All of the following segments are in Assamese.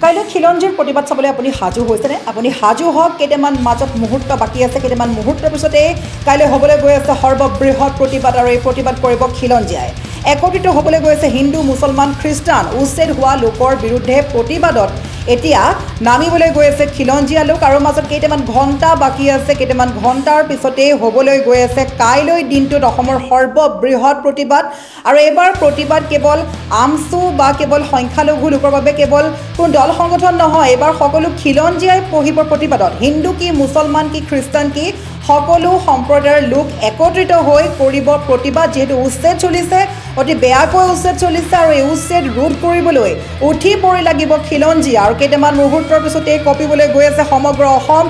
কাইলৈ খিলঞ্জীৰ প্ৰতিবাদ চাবলৈ আপুনি সাজু হৈছেনে? আপুনি সাজু হওক, কেইটামান মাজত মুহূৰ্ত বাকী আছে, কেইটামান মুহূৰ্তৰ পিছতে কাইলৈ হ'বলৈ গৈ আছে সৰ্ববৃহৎ প্ৰতিবাদ আৰু এই প্ৰতিবাদ কৰিব খিলঞ্জীয়াই। একত্ৰিত হ'বলৈ গৈ আছে হিন্দু, মুছলমান, খ্ৰীষ্টান উচ্ছেদ হোৱা লোকৰ বিৰুদ্ধে প্ৰতিবাদত এতিয়া নামিবলৈ গৈ আছে খিলঞ্জীয়া লোক আৰু মাজত কেইটামান ঘণ্টা বাকী আছে, কেইটামান ঘণ্টাৰ পিছতেই হ'বলৈ গৈ আছে কাইলৈ দিনটোত অসমৰ সৰ্ববৃহৎ প্ৰতিবাদ। আৰু এইবাৰ প্ৰতিবাদ কেৱল আমছু বা কেৱল সংখ্যালঘু লোকৰ বাবে কেৱল কোনো দল সংগঠন নহয়, এইবাৰ সকলো খিলঞ্জীয়াই পঢ়িব প্ৰতিবাদত। হিন্দু কি, মুছলমান কি, খ্ৰীষ্টান কি, সকলো সম্প্ৰদায়ৰ লোক একত্ৰিত হৈ কৰিব প্ৰতিবাদ। যিহেতু উচ্ছেদ চলিছে, অতি বেয়াকৈ উচ্ছেদ চলিছে আৰু এই উচ্ছেদ ৰোধ কৰিবলৈ উঠি পৰি লাগিব খিলঞ্জীয়া। আৰু কেইটামান মুহূৰ্তৰ পিছতেই কঁপিবলৈ গৈ আছে সমগ্ৰ অসম।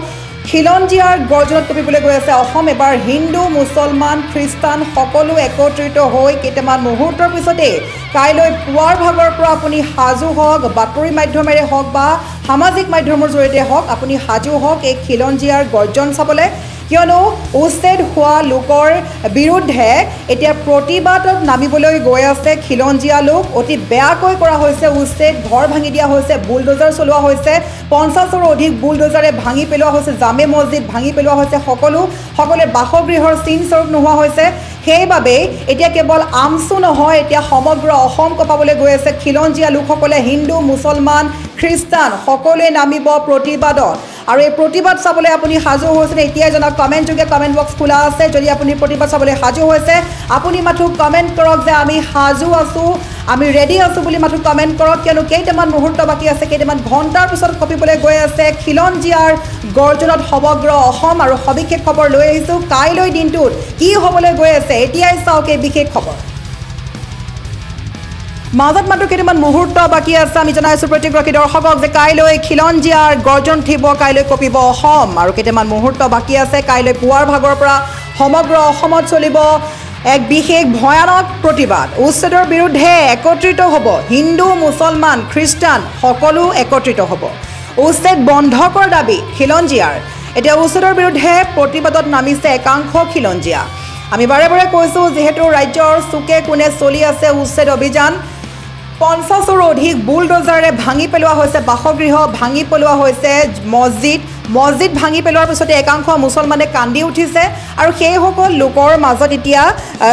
খিলঞ্জীয়াৰ গৰ্জনত কঁপিবলৈ গৈ আছে অসম। এবাৰ হিন্দু, মুছলমান, খ্ৰীষ্টান সকলো একত্ৰিত হৈ কেইটামান মুহূৰ্তৰ পিছতেই কাইলৈ পুৱাৰ ভাগৰ পৰা আপুনি সাজু হওক, বাতৰি মাধ্যমেৰে হওক বা সামাজিক মাধ্যমৰ জৰিয়তে হওক, আপুনি সাজু হওক এই খিলঞ্জীয়াৰ গৰ্জন চাবলৈ। কিয়নো উচ্ছেদ হোৱা লোকৰ বিৰুদ্ধে এতিয়া প্ৰতিবাদত নামিবলৈ গৈ আছে খিলঞ্জীয়া লোক। অতি বেয়াকৈ কৰা হৈছে উচ্ছেদ, ঘৰ ভাঙি দিয়া হৈছে, বুলডোজাৰ চলোৱা হৈছে, 50ৰো অধিক বুলডোজাৰে ভাঙি পেলোৱা হৈছে, জামে মছজিদ ভাঙি পেলোৱা হৈছে, সকলোৱে বাসগৃহৰ চিন স্বৰূপ নোহোৱা হৈছে। সেইবাবেই এতিয়া কেৱল আমছু নহয়, এতিয়া সমগ্ৰ অসম কঁপাবলৈ গৈ আছে খিলঞ্জীয়া লোকসকলে। হিন্দু, মুছলমান, খ্ৰীষ্টান সকলোৱে নামিব প্ৰতিবাদত। আৰু এই প্ৰতিবাদ চাবলৈ আপুনি সাজু হৈছেনে? এতিয়াই জনাওক, কমেণ্ট যোগে কমেণ্ট বক্স খোলা আছে। যদি আপুনি প্ৰতিবাদ চাবলৈ সাজু হৈছে, আপুনি মাথো কমেণ্ট কৰক যে আমি সাজু আছোঁ, আমি ৰেডি আছোঁ বুলি মাথো কমেণ্ট কৰক। কিয়নো কেইটামান মুহূৰ্ত বাকী আছে, কেইটামান ঘণ্টাৰ পিছত কঁপিবলৈ গৈ আছে খিলঞ্জীয়াৰ গৰ্জনত সমগ্ৰ অসম। আৰু সবিশেষ খবৰ লৈ আহিছোঁ কাইলৈ দিনটোত কি হ'বলৈ গৈ আছে। এতিয়াই চাওক এই বিশেষ খবৰ। মাজত মাত্ৰ কেইটামান মুহূৰ্ত বাকী আছে। আমি জনাইছোঁ প্ৰত্যেকগৰাকী দৰ্শকক যে কাইলৈ খিলঞ্জীয়াৰ গৰ্জন উঠিব, কাইলৈ কঁপিব অসম। আৰু কেইটামান মুহূৰ্ত বাকী আছে। কাইলৈ পুৱাৰ ভাগৰ পৰা সমগ্ৰ অসমত চলিব এক বিশেষ ভয়ানক প্ৰতিবাদ। উচ্ছেদৰ বিৰুদ্ধে একত্ৰিত হ'ব হিন্দু, মুছলমান, খ্ৰীষ্টান সকলো একত্ৰিত হ'ব। উচ্ছেদ বন্ধ কৰাৰ দাবী খিলঞ্জীয়াৰ। এতিয়া উচ্ছেদৰ বিৰুদ্ধে প্ৰতিবাদত নামিছে একাংশ খিলঞ্জীয়া। আমি বাৰে বাৰে কৈছোঁ, যিহেতু ৰাজ্যৰ চুকে কোণে চলি আছে উচ্ছেদ অভিযান। 50ৰো অধিক বুলডোজাৰে ভাঙি পেলোৱা হৈছে বাসগৃহ, ভাঙি পেলোৱা হৈছে মছজিদ ভাঙি পেলোৱাৰ পিছতে একাংশ মুছলমানে কান্দি উঠিছে। আৰু সেইসকল লোকৰ মাজত এতিয়া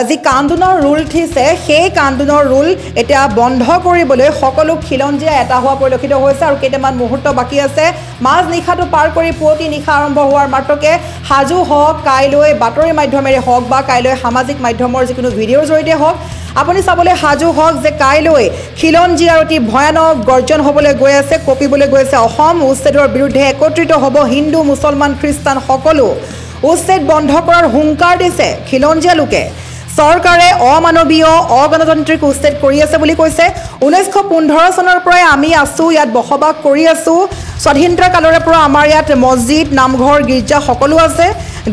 যি কান্দোনৰ ৰোল উঠিছে, সেই কান্দোনৰ ৰোল এতিয়া বন্ধ কৰিবলৈ সকলো খিলঞ্জীয়া এটা হোৱা পৰিলক্ষিত হৈছে। আৰু কেইটামান মুহূৰ্ত বাকী আছে। মাজ নিশাটো পাৰ কৰি পুৱতি নিশা আৰম্ভ হোৱাৰ মাত্ৰকে সাজু হওক, কাইলৈ বাতৰি মাধ্যমেৰে হওক বা কাইলৈ সামাজিক মাধ্যমৰ যিকোনো ভিডিঅ'ৰ জৰিয়তে হওক, আপুনি চাবলৈ সাজু হওক যে কাইলৈ খিলঞ্জীয়াৰ অতি ভয়ানক গৰ্জন হ'বলৈ গৈ আছে, কঁপিবলৈ গৈ আছে অসম। উচ্ছেদৰ বিৰুদ্ধে একত্ৰিত হ'ব হিন্দু, মুছলমান, খ্ৰীষ্টান সকলো। উচ্ছেদ বন্ধ কৰাৰ হুংকাৰ দিছে খিলঞ্জীয়া লোকে। চৰকাৰে অমানৱীয়, অগণতান্ত্ৰিক উচ্ছেদ কৰি আছে বুলি কৈছে। 1915 চনৰ পৰাই আমি আছোঁ, ইয়াত বসবাস কৰি আছোঁ। স্বাধীনতাৰ কালৰে পৰা আমাৰ ইয়াত মছজিদ, নামঘৰ, গীৰ্জা সকলো আছে।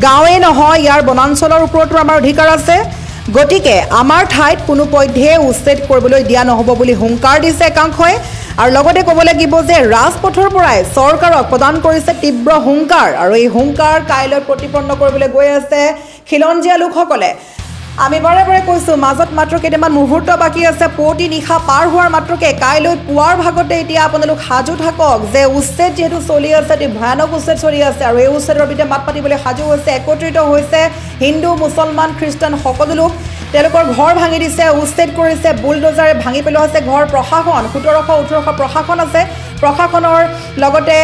গাঁৱেই নহয়, ইয়াৰ বনাঞ্চলৰ ওপৰতো আমাৰ অধিকাৰ আছে। গতিকে আমাৰ ঠাইত কোনো পধ্যে উচ্ছেদ কৰিবলৈ দিয়া নহ'ব বুলি হুংকাৰ দিছে একাংশই। আৰু লগতে ক'ব লাগিব যে ৰাজপথৰ পৰাই চৰকাৰক প্ৰদান কৰিছে তীব্ৰ হুংকাৰ। আৰু এই হুংকাৰ কাইলৈ প্ৰতিপন্ন কৰিবলৈ গৈ আছে খিলঞ্জীয়া লোকসকলে। আমি বাৰে বাৰে কৈছোঁ, মাজত মাত্ৰ কেইটামান মুহূৰ্ত বাকী আছে। পুৱতি নিশা পাৰ হোৱাৰ মাত্ৰকে কাইলৈ পুৱাৰ ভাগতে এতিয়া আপোনালোক সাজু থাকক যে উচ্ছেদ যিহেতু চলি আছে, অতি ভয়ানক উচ্ছেদ চলি আছে। আৰু এই উচ্ছেদৰ বিৰুদ্ধে মাত পাতিবলৈ সাজু হৈছে, একত্ৰিত হৈছে হিন্দু, মুছলমান, খ্ৰীষ্টান সকলো লোক। তেওঁলোকৰ ঘৰ ভাঙি দিছে, উচ্ছেদ কৰিছে, বুলডোজাৰে ভাঙি পেলোৱা হৈছে ঘৰ। প্ৰশাসন 1700-1800 প্ৰশাসন আছে। প্ৰশাসনৰ লগতে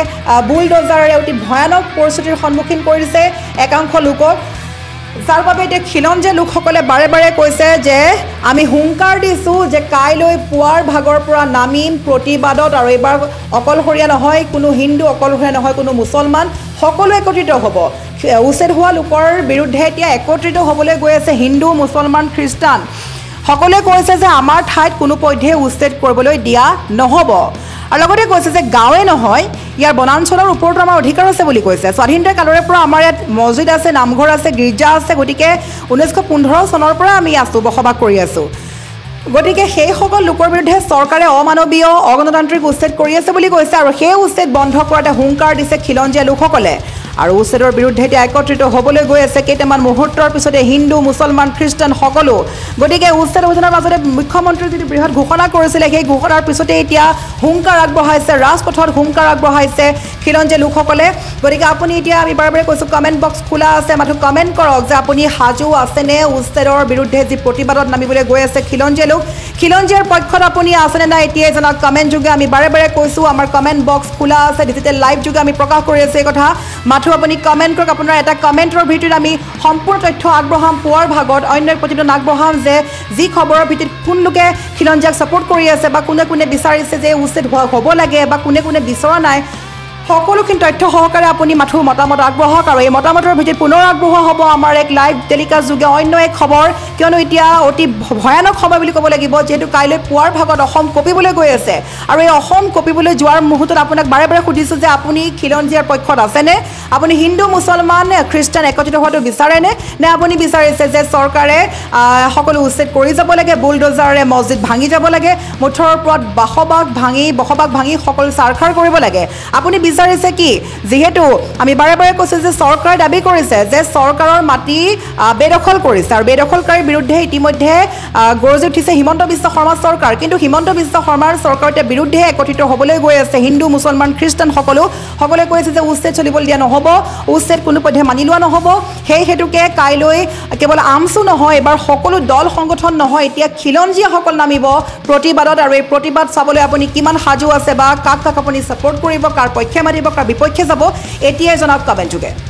বুলডোজাৰে অতি ভয়ানক পৰিস্থিতিৰ সন্মুখীন কৰিছে একাংশ লোকক। যাৰ বাবে এতিয়া খিলঞ্জীয়া লোকসকলে বাৰে বাৰে কৈছে যে আমি হুংকাৰ দিছোঁ যে কাইলৈ পুৱাৰ ভাগৰ পৰা নামিম প্ৰতিবাদত। আৰু এইবাৰ অকলশৰীয়া নহয় কোনো হিন্দু, অকলশৰীয়া নহয় কোনো মুছলমান, সকলো একত্ৰিত হ'ব। উচ্ছেদ হোৱা লোকৰ বিৰুদ্ধে এতিয়া একত্ৰিত হ'বলৈ গৈ আছে হিন্দু, মুছলমান, খ্ৰীষ্টান সকলোৱে কৈছে যে আমাৰ ঠাইত কোনো পধ্যে উচ্ছেদ কৰিবলৈ দিয়া নহ'ব। আৰু লগতে কৈছে যে গাঁৱে নহয়, ইয়াৰ বনাঞ্চলৰ ওপৰতো আমাৰ অধিকাৰ আছে বুলি কৈছে। স্বাধীনতাৰ কালৰে পৰা আমাৰ ইয়াত মছজিদ আছে, নামঘৰ আছে, গীৰ্জা আছে। গতিকে 1915 চনৰ পৰা আমি আছোঁ, বসবাস কৰি আছোঁ। গতিকে সেইসকল লোকৰ বিৰুদ্ধে চৰকাৰে অমানৱীয়, অগণতান্ত্ৰিক উচ্ছেদ কৰি আছে বুলি কৈছে। আৰু সেই উচ্ছেদ বন্ধ কৰাতে হুংকাৰ দিছে খিলঞ্জীয়া লোকসকলে। আৰু উচ্ছেদৰ বিৰুদ্ধে এতিয়া একত্ৰিত হ'বলৈ গৈ আছে কেইটামান মুহূৰ্তৰ পিছতে হিন্দু মুছলমান খ্ৰীষ্টান সকলো গতিকে উচ্ছেদ অভিযানৰ মাজতে মুখ্যমন্ত্ৰীয়ে যিটো বৃহৎ ঘোষণা কৰিছিলে সেই ঘোষণাৰ পিছতে এতিয়া হুংকাৰ আগবঢ়াইছে ৰাজপথত হুংকাৰ আগবঢ়াইছে খিলঞ্জীয়া লোকসকলে গতিকে আপুনি এতিয়া আমি বাৰে বাৰে কৈছোঁ কমেণ্ট বক্স খোলা আছে মাথো কমেণ্ট কৰক যে আপুনি সাজু আছেনে উচ্ছেদৰ বিৰুদ্ধে যি প্ৰতিবাদত নামিবলৈ গৈ আছে খিলঞ্জীয়া লোক খিলঞ্জীয়াৰ পক্ষত আপুনি আছেনে নাই এতিয়াই জনাওক কমেণ্ট যোগে আমি বাৰে বাৰে কৈছোঁ আমাৰ কমেণ্ট বক্স খোলা আছে ডিজিটেল লাইভ যোগে আমি প্ৰকাশ কৰি আছোঁ এই কথা মাথো আপুনি কমেণ্ট কৰক আপোনাৰ এটা কমেণ্টৰ ভিত্তিত আমি সম্পূৰ্ণ তথ্য আগবঢ়াম পুৱাৰ ভাগত অন্য প্ৰতিবেদন আগবঢ়াম যে যি খবৰৰ ভিত্তিত কোন লোকে খিলঞ্জীয়াক ছাপোৰ্ট কৰি আছে বা কোনে কোনে বিচাৰিছে যে উচ্ছেদ হ'ব লাগে বা কোনে কোনে বিচৰা নাই সকলোখিনি তথ্য সহকাৰে আপুনি মাথো মতামত আগবঢ়াওক আৰু এই মতামতৰ ভিত্তিত পুনৰ আগবঢ়োৱা হ'ব আমাৰ এক লাইভ টেলিকাষ্ট যোগে অন্য এক খবৰ কিয়নো এতিয়া অতি ভয়ানক সময় বুলি ক'ব লাগিব যিহেতু কাইলৈ পুৱাৰ ভাগত অসম কঁপিবলৈ গৈ আছে আৰু এই অসম কঁপিবলৈ যোৱাৰ মুহূৰ্তত আপোনাক বাৰে বাৰে সুধিছোঁ যে আপুনি খিলঞ্জীয়াৰ পক্ষত আছেনে আপুনি হিন্দু মুছলমান খ্ৰীষ্টান একত্ৰিত হোৱাটো বিচাৰেনে নে আপুনি বিচাৰিছে যে চৰকাৰে সকলো উচ্ছেদ কৰি যাব লাগে বুলডোজাৰে মছজিদ ভাঙি যাব লাগে মুঠৰ ওপৰত বসবাস ভাঙি সকলো চাৰখাৰ কৰিব লাগে আপুনি বিচাৰিছে কি যেহেতু আমি বাৰে বাৰে কৈছোঁ যে চৰকাৰে দাবী কৰিছে যে চৰকাৰৰ মাটি বেদখল কৰিছে আৰু বেদখলকাৰীৰ বিৰুদ্ধে ইতিমধ্যে গৰজি উঠিছে হিমন্ত বিশ্ব শৰ্মা চৰকাৰ কিন্তু হিমন্ত বিশ্ব শৰ্মাৰ চৰকাৰৰ বিৰুদ্ধে একত্ৰিত হ'বলৈ গৈ আছে হিন্দু মুছলমান খ্ৰীষ্টান সকলোৱে কৈছে যে উচ্ছেদ চলিবলৈ দিয়া নহ'ব উচ্ছেদ কোনোপধ্যে মানি লোৱা নহ'ব সেই হেতুকে কাইলৈ কেৱল আমচু নহয় এবাৰ সকলো দল সংগঠন নহয় এতিয়া খিলঞ্জীয়াসকল নামিব প্ৰতিবাদত আৰু এই প্ৰতিবাদ চাবলৈ আপুনি কিমান সাজু আছে বা কাক কাক আপুনি ছাপোৰ্ট কৰিব কাৰ পক্ষে মাতিব কাৰ বিপক্ষে যাব এতিয়াই জনাওক কমেণ্ট যোগে